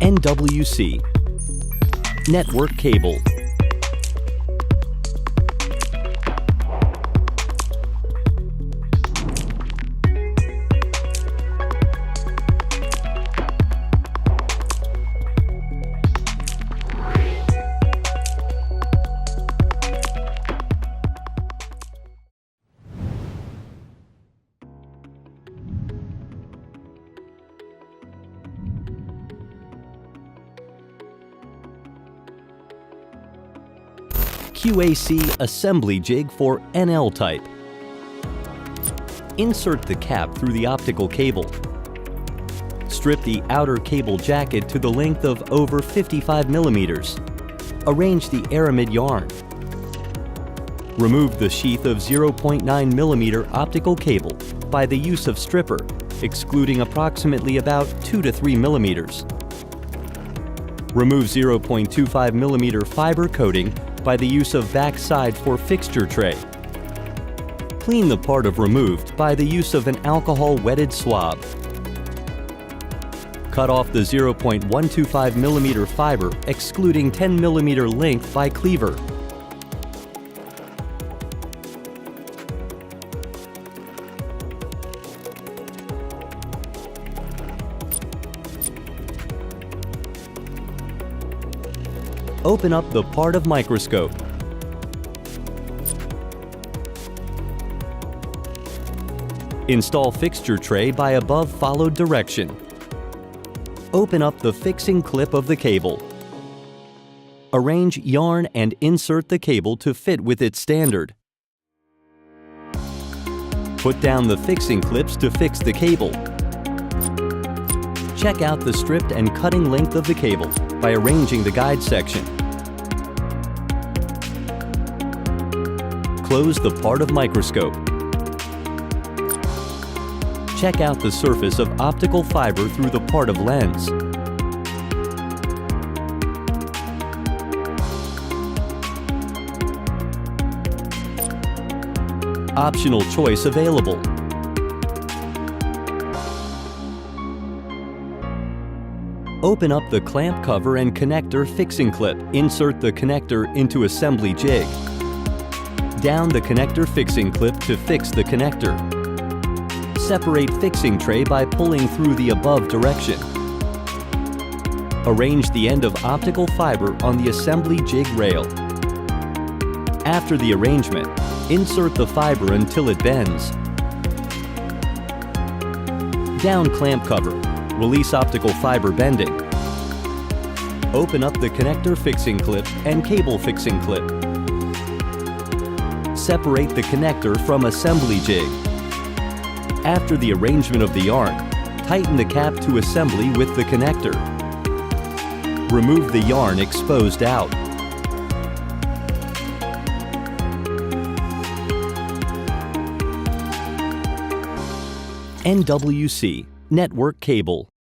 NWC, network cable. QAC assembly jig for NL type. Insert the cap through the optical cable. Strip the outer cable jacket to the length of over 55 millimeters. Arrange the aramid yarn. Remove the sheath of 0.9 millimeter optical cable by the use of stripper, excluding approximately about 2 to 3 millimeters. Remove 0.25 millimeter fiber coating by the use of backside for fixture tray. Clean the part of removed by the use of an alcohol wetted swab. Cut off the 0.125 millimeter fiber, excluding 10 millimeter length by cleaver. Open up the part of microscope. Install fixture tray by above followed direction. Open up the fixing clip of the cable. Arrange yarn and insert the cable to fit with its standard. Put down the fixing clips to fix the cable. Check out the stripped and cutting length of the cable by arranging the guide section. Close the part of microscope. Check out the surface of optical fiber through the part of lens. Optional choice available. Open up the clamp cover and connector fixing clip. Insert the connector into assembly jig. Down the connector fixing clip to fix the connector. Separate fixing tray by pulling through the above direction. Arrange the end of optical fiber on the assembly jig rail. After the arrangement, insert the fiber until it bends. Down clamp cover. Release optical fiber bending. Open up the connector fixing clip and cable fixing clip. Separate the connector from assembly jig. After the arrangement of the yarn, tighten the cap to assembly with the connector. Remove the yarn exposed out. NWC, network cable.